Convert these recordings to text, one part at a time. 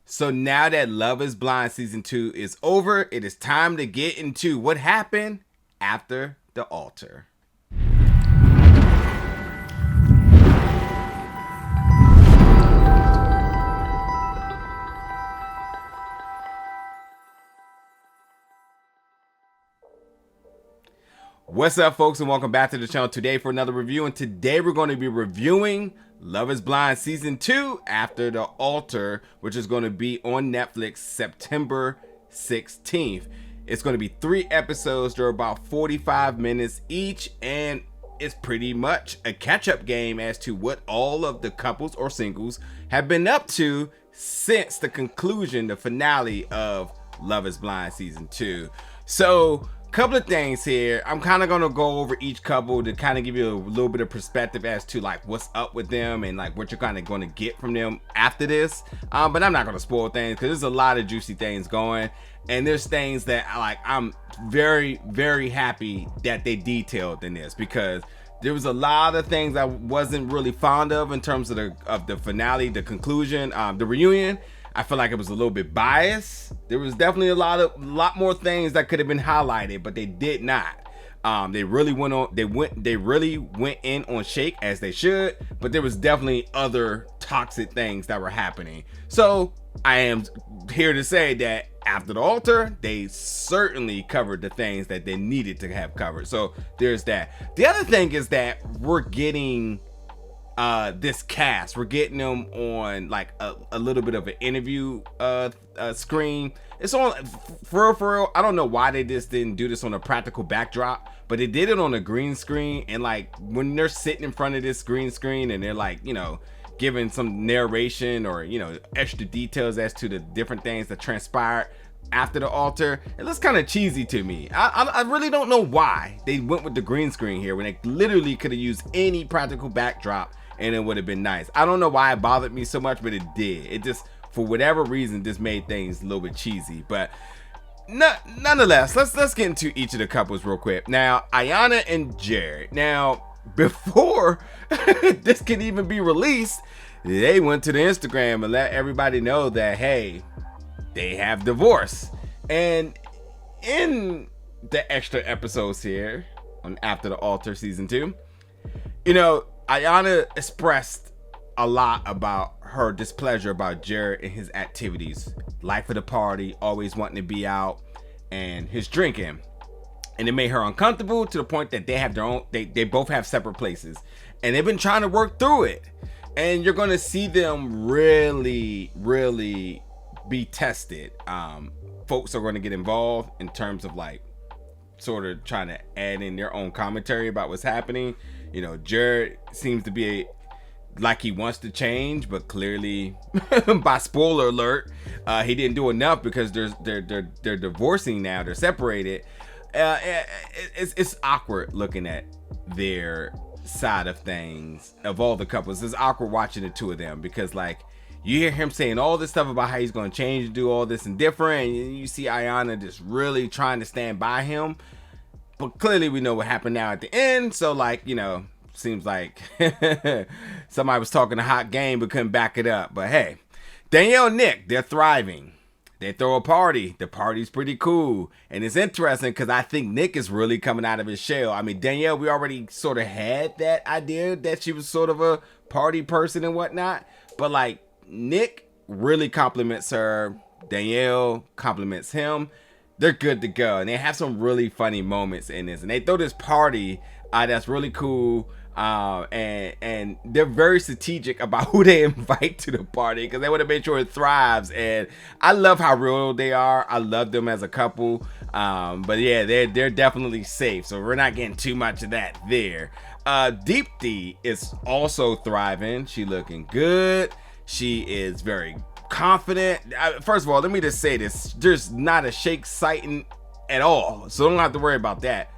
So now that Love is Blind season 2 is over, it is time to get into what happened after the altar. What's up, folks, and welcome back to the channel today for another review. And today we're going to be reviewing Love is Blind season 2 after the altar, which is going to be on Netflix September 16th. It's going to be 3 episodes. They're about 45 minutes each, and it's pretty much a catch-up game as to what all of the couples or singles have been up to since the conclusion, the finale of Love is Blind season 2. So couple of things here. I'm kind of going to go over each couple to kind of give you a little bit of perspective as to like what's up with them and like what you're kind of going to get from them after this. But I'm not going to spoil things because there's a lot of juicy things going, and there's things that I'm very, very happy that they detailed in this, because there was a lot of things I wasn't really fond of in terms of the finale, the conclusion, the reunion. I feel like it was a little bit biased. There was definitely a lot more things that could have been highlighted, but they did not. They really went in on Shake, as they should, but there was definitely other toxic things that were happening. So I am here to say that after the altar, they certainly covered the things that they needed to have covered. So there's that. The other thing is that we're getting this cast, we're getting them on like a little bit of an interview screen. It's on for real. I don't know why they just didn't do this on a practical backdrop, but they did it on a green screen. And like when they're sitting in front of this green screen and they're like, you know, giving some narration or, you know, extra details as to the different things that transpired after the altar, it looks kind of cheesy to me. I really don't know why they went with the green screen here when they literally could have used any practical backdrop and it would have been nice. I don't know why it bothered me so much, but it did. It just, for whatever reason, just made things a little bit cheesy. But nonetheless, let's get into each of the couples real quick. Now, Iyanna and Jarrette. Now, before this can even be released, they went to the Instagram and let everybody know that, hey, they have divorced. And in the extra episodes here on After the Altar season 2, you know, Iyanna expressed a lot about her displeasure about Jarrette and his activities, life of the party, always wanting to be out, and his drinking. And it made her uncomfortable to the point that they have their own, they both have separate places, and they've been trying to work through it. And you're going to see them really, really be tested. Folks are going to get involved in terms of like sort of trying to add in their own commentary about what's happening. You know, Jarrette seems to be like he wants to change, but clearly, by spoiler alert, he didn't do enough because they're divorcing now. They're separated. It's awkward looking at their side of things of all the couples. It's awkward watching the two of them because like you hear him saying all this stuff about how he's going to change and do all this and different, and you see Iyanna just really trying to stand by him. But clearly we know what happened now at the end. So like, you know, seems like somebody was talking a hot game but couldn't back it up. But hey, Danielle and Nick, they're thriving. They throw a party. The party's pretty cool. And it's interesting because I think Nick is really coming out of his shell. I mean, Danielle, we already sort of had that idea that she was sort of a party person and whatnot. But like Nick really compliments her. Danielle compliments him. They're good to go, and they have some really funny moments in this, and they throw this party that's really cool, and they're very strategic about who they invite to the party because they want to make sure it thrives. And I love how real they are. I love them as a couple, but yeah, they're definitely safe, so we're not getting too much of that there. Deepti is also thriving. She looking good. She is very confident. First of all, let me just say this, there's not a Shake sighting at all, so don't have to worry about that.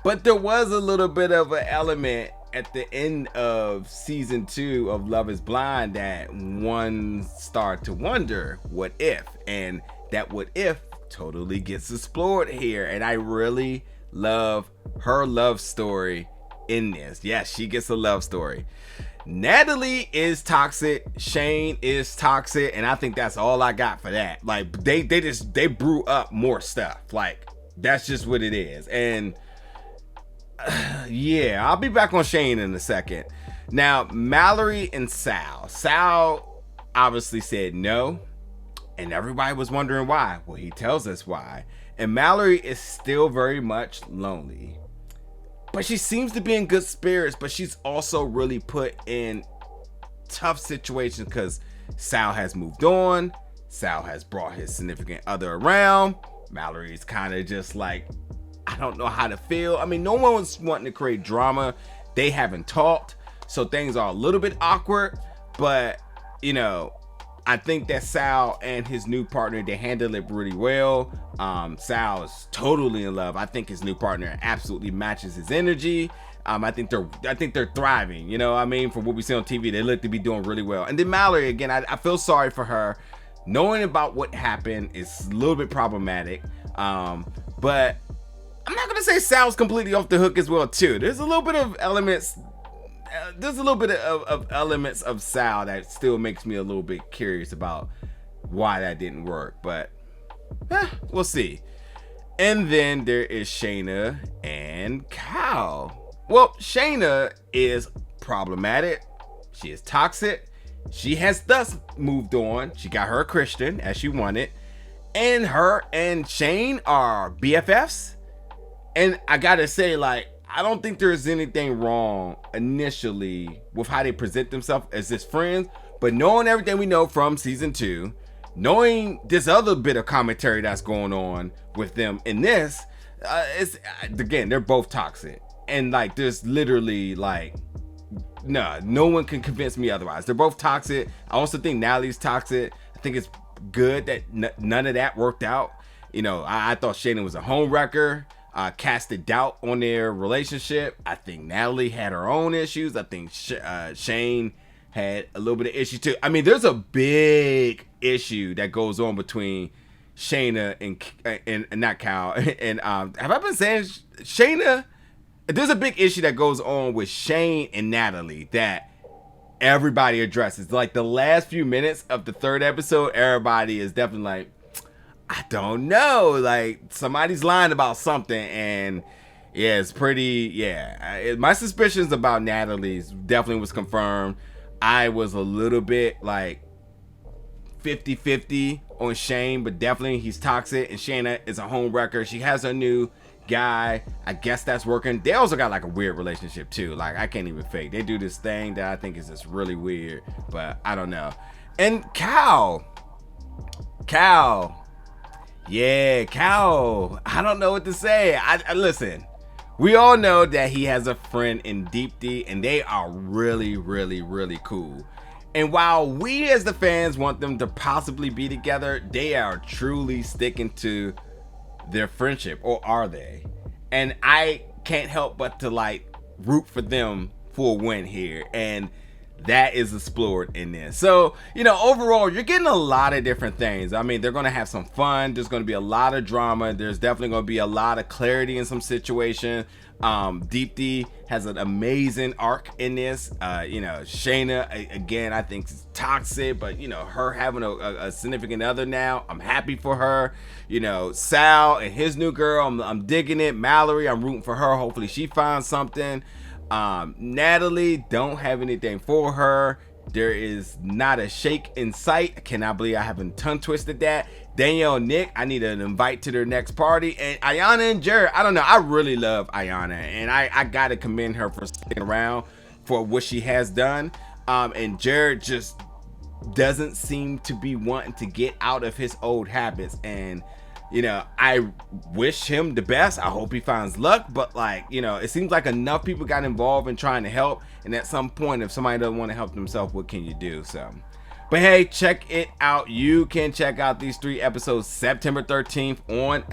But there was a little bit of an element at the end of season 2 of Love is Blind that one started to wonder what if, and that what if totally gets explored here. And I really love her love story in this. Yes, she gets a love story. Natalie is toxic, Shayne is toxic, and I think that's all I got for that. Like they brew up more stuff. Like that's just what it is. And yeah, I'll be back on Shayne in a second. Now, Mallory and Sal. Sal obviously said no, and everybody was wondering why. Well, he tells us why. And Mallory is still very much lonely. But she seems to be in good spirits, but she's also really put in tough situations because Sal has moved on. Sal has brought his significant other around. Mallory's kind of just like, I don't know how to feel. I mean, no one was wanting to create drama. They haven't talked, so things are a little bit awkward. But, you know, I think that Sal and his new partner, they handle it really well. Sal is totally in love. I think his new partner absolutely matches his energy. I think they're thriving. You know what I mean? From what we see on TV, they look to be doing really well. And then Mallory, again, I feel sorry for her. Knowing about what happened is a little bit problematic. But I'm not gonna say Sal's completely off the hook as well too. There's a little bit of elements. There's a little bit of elements of Sal that still makes me a little bit curious about why that didn't work, but we'll see. And then there is Shayna and Cal. Well, Shayna is problematic. She is toxic. She has thus moved on. She got her a Christian as she wanted, and her and Shayne are BFFs. And I gotta say, like, I don't think there's anything wrong initially with how they present themselves as just friends, but knowing everything we know from season 2, knowing this other bit of commentary that's going on with them in this, it's again, they're both toxic. And like, there's literally like, no one can convince me otherwise. They're both toxic. I also think Natalie's toxic. I think it's good that none of that worked out. You know, I thought Shayna was a home wrecker. Casted doubt on their relationship. I think Natalie had her own issues. I think Shayne had a little bit of issues too. I mean, there's a big issue that goes on between Shayna and not Cal. And have I been saying Shayna? There's a big issue that goes on with Shayne and Natalie that everybody addresses. Like the last few minutes of the 3rd episode, everybody is definitely like, I don't know, like somebody's lying about something. And yeah, it's pretty, my suspicions about Natalie's definitely was confirmed. I was a little bit like 50-50 on Shayne, but definitely he's toxic, and Shayna is a home wrecker. She has her new guy. I guess that's working. They also got like a weird relationship too. Like I can't even fake. They do this thing that I think is just really weird, but I don't know. And Cal, yeah, Cal. I don't know what to say. I listen. We all know that he has a friend in Deepti, and they are really, really, really cool. And while we as the fans want them to possibly be together, they are truly sticking to their friendship, or are they? And I can't help but to like root for them for a win here. And that is explored in this. So, you know, overall, you're getting a lot of different things. I mean, they're going to have some fun. There's going to be a lot of drama. There's definitely going to be a lot of clarity in some situations. Deepti has an amazing arc in this. You know, Shayna, again, I think is toxic, but, you know, her having a significant other now, I'm happy for her. You know, Sal and his new girl, I'm digging it. Mallory, I'm rooting for her. Hopefully she finds something. Natalie, don't have anything for her. There is not a shake in sight. I cannot believe I haven't tongue twisted that. Danielle and Nick, I need an invite to their next party. And Iyanna and Jarrette, I don't know. I really love Iyanna, and I gotta commend her for sticking around for what she has done. And Jarrette just doesn't seem to be wanting to get out of his old habits. And you know, I wish him the best. I hope he finds luck, but like, you know, it seems like enough people got involved in trying to help, and at some point, if somebody doesn't want to help themselves, what can you do? So, but hey, check it out. You can check out these 3 episodes September 13th on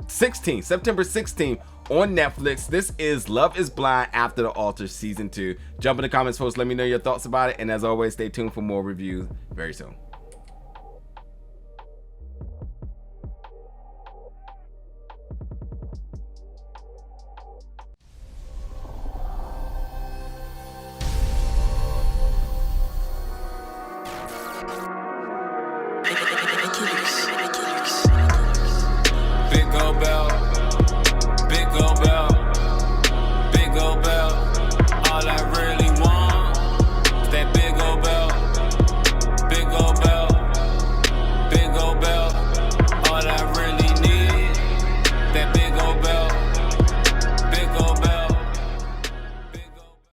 September 16th on Netflix. This is Love is Blind After the Altar Season 2. Jump in the comments, folks. Let me know your thoughts about it, and as always, stay tuned for more reviews very soon. Big gold bell.